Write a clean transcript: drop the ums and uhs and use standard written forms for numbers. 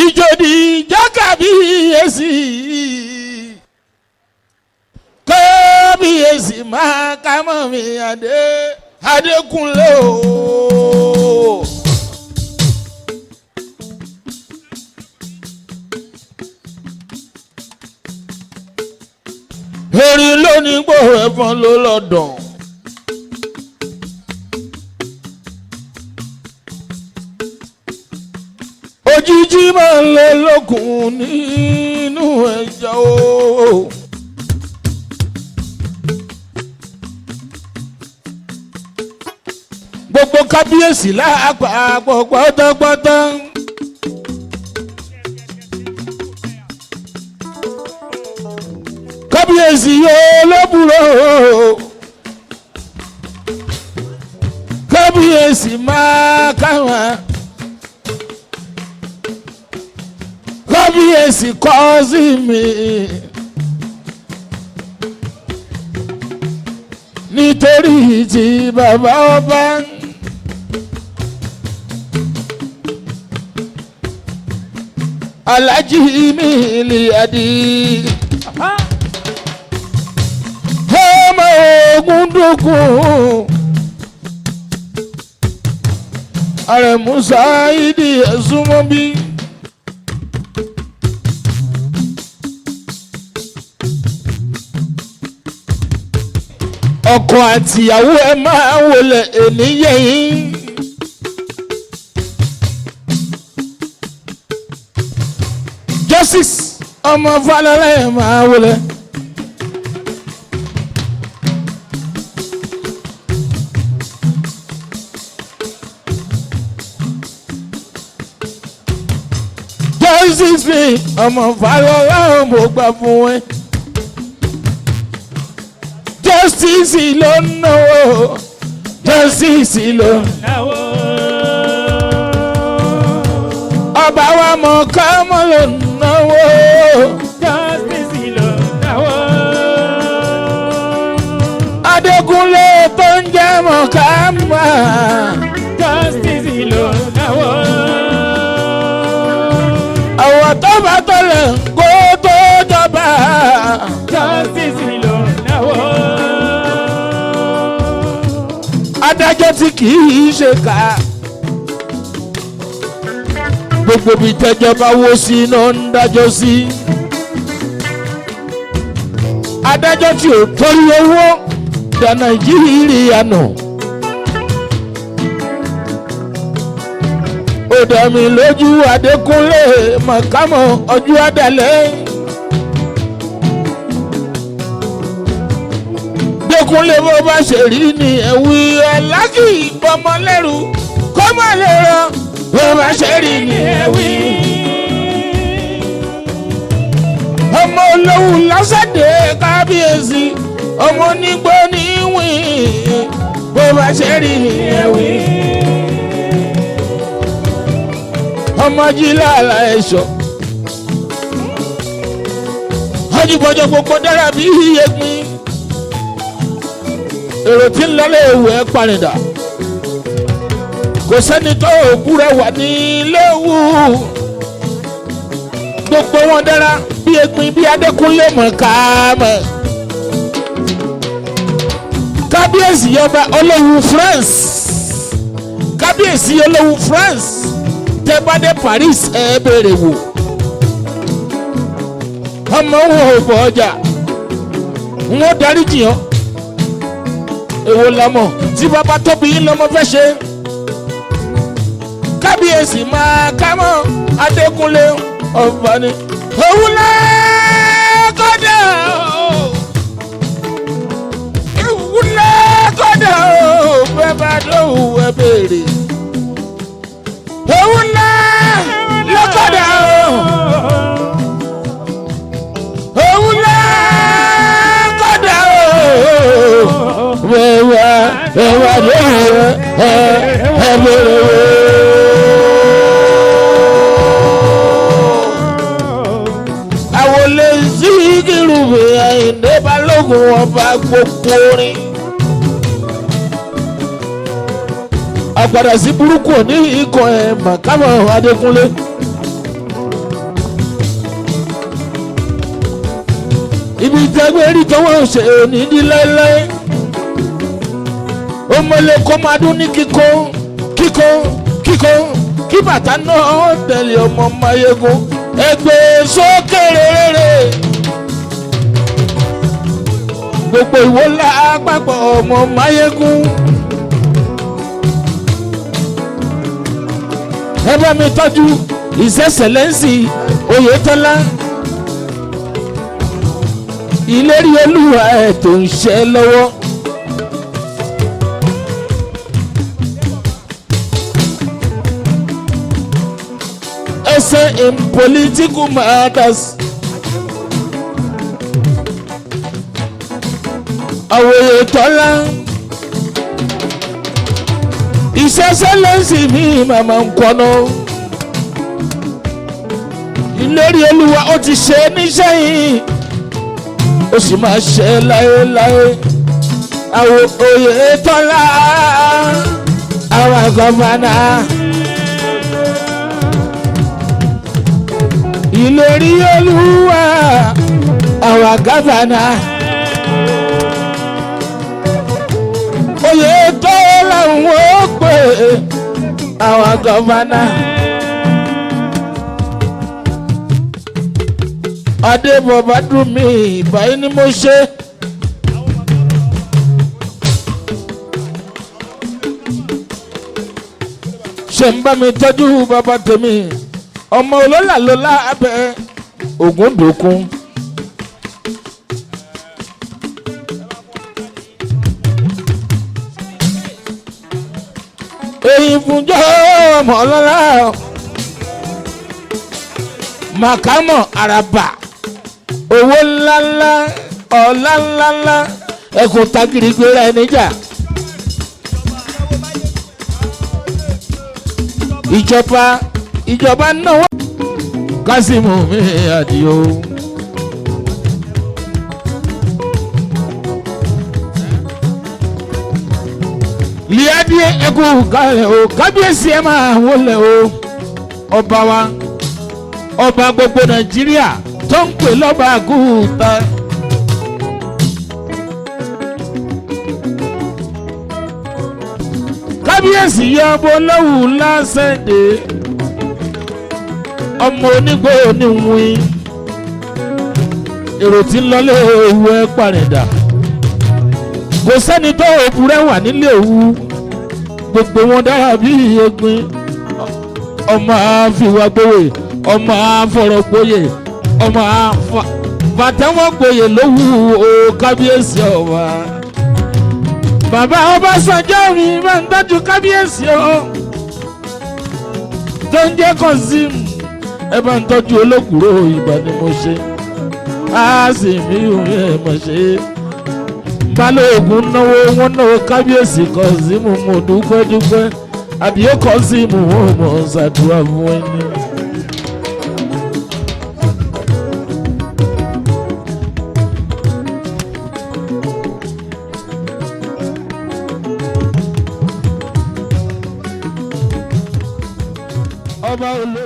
ìjòdì ìjọ kábíyèsí kábíyèsí máa ká mọ́ mi Adékúnlé o. erin lónìí gbòòrò ẹ̀fọn ló lọ́dọ̀. òjijì máa ń lé lókun nínú ẹja o. gbogbo kábíyèsí láàpapọ̀ pátápátá. kábíyèsí yóò lọ́bùrọ̀ kábíyèsí máa káwọn kábíyèsí kọ́ sí mi nítorí tí bàbá ọba Aláàjì mi Ìlíyàdí. ọmọ ogun dúkùn Àrẹ̀mú Sáídì Ẹ̀sùnmọ́bí. ọkọ àtìyàwó ẹ máa wọlé ènìyàn yìí. Justice ọmọ Fálọlá ẹ máa wọlé. Justice mi ọmọ Fálọlá mo gbà fún ẹ. Justice ló ń náwó Justice ló ń náwó. ọba wa mọ̀ ká mọ́ ló ń náwó Justice ló ń náwó. Adékúnlé tó ń jẹ́ mọ̀ ká mọ́ Justice ló ń náwó. àwọn tó bá tọ̀lẹ̀ kó tó jọba Justice ló ń náwó. adájọ́ tí kì í ṣe ká gbogbo bí tẹjọba wo sí iná ń dájọ́ sí. adájọ́ tí ò torí owó dá Nàìjíríà nù. ó dá mi lójú Adékúnlé mọ̀kámọ́ ọjọ́ àdàlẹ́. Adékúnlé bó bá ṣe rí ni ẹ̀wí ọ̀làkì ìbọmọ lẹ́rù kó má lè rán bó bá ṣe rí ni ẹ̀wí. ọmọ olówó lọ́sẹ̀dẹ̀ kábíyèsí ọmọ onígbó níwìn bó bá ṣe rí ni ẹ̀wí. ọmọ jílá àlà ẹ̀ṣọ́ ọjúbọjọ gbogbo dára bí iyẹ̀gbin. èrò tí ń lọlé ewu ẹ parìdà kò sẹ́ni tó òkú rẹ̀ wà ní léwu. gbogbo wọn dára bí egbin bí Adékúnlé mọ̀kámẹ́. kábíyèsí ọba olówú France kábíyèsí olówú France tẹ́ bá dé Paris ẹ bèrè wò. ọmọ wo bọ̀ ọjà wọn darí jìyàn. èwo lọmọ tí bàbá tóbi yín lọmọ fẹ́ ṣe. kábíyèsí máa ká mọ́ Adékúnlé ọba ni. òun lẹ́kọ̀dà òun lẹ́kọ̀dà bẹ́ẹ̀ bá dóhùn ẹ béèrè. òun lẹ́kọ̀dà òun lẹ́kọ̀dà wẹ́wà wẹ́wà dóhùn ẹ béèrè. Àyìndé Balógun ọba gbogbo orin. àgbàdà sí burúkú ní ikọ̀ ẹ̀ màkàmọ́ Adékúnlé. ibi tẹ́gbẹ́ rí tọwọ́ ṣe nídìí láéláé ó mọ̀lẹ́ kó máa dún ní kíkó kíkó kíkó kí bàtà náà tẹ̀lé ọmọ Máyégún ẹgbẹ́ sókè rere gbogbo ìwọ lápapọ̀ ọmọ Máyégún ẹ bá mi tọ́jú His Excellency Oyètọ́lá ìlérí Olúwa ẹ̀ tó ń ṣe lọ́wọ́. In political matters, Oyètọ́lá His Excellency mi màmá nkọ́nà ìlérí Olúwa ó ti ṣe níṣẹ́ yìí ó sì máa ṣe láéláé Oyètọ́lá our governor. Ìlérí Olúwa our governor Oyètọ́lá wọ́n pè our governor Adébọ̀bá dùn mí báyìí ni mo ṣe ṣe ń bá mi tọ́jú bàbá tèmi ọmọ olólà lọ́la abẹ Ògúndòkun èyí fúnjọ́ ọmọ ọlọ́lá màkàmọ́ àràbà owó ńláńlá ọ̀la ńláńlá ẹkùn tagiri gbéra ẹni jà ìjọba náà Kásímù mi Àdìó liadi ẹkú kalẹ̀ o kábíyèsí ẹ máa wọlé o ọba wa ọba gbogbo Nàìjíríà tó ń pè lọ́ba àgùntà. Kábíyèsí yọbọ lọ́wọ́ lásẹ̀dẹ̀ ọmọ onígbò oníwìn èrò tí ń lọlé òwú ẹ pàrẹ̀dà kò sẹ́ni tó òbúrẹ́ wà nílé òwú gbogbo wọn dára bí egbin ọmọ àfiwágbówè ọmọ àfọ̀rọ̀gbóyè ọmọ àfàtẹ́wọ́gbóyè lówù o kábíyèsí ọba. Bàbá Ọbásanjọ́ mi máa ń tọ́jú kábíyèsí o tó ń jẹ́ Kazeem ẹ bá ń tọ́jú olókùrò ìbá ni mo ṣe á sì mí òun ẹ̀ mọ̀ ṣe Balógun náwó wọn náwó kábíyèsí Kazeem mo dúpẹ́ àbíyé Kazeem wọn mọ̀ ṣàdúrà fún ẹni. Ọba olóyè.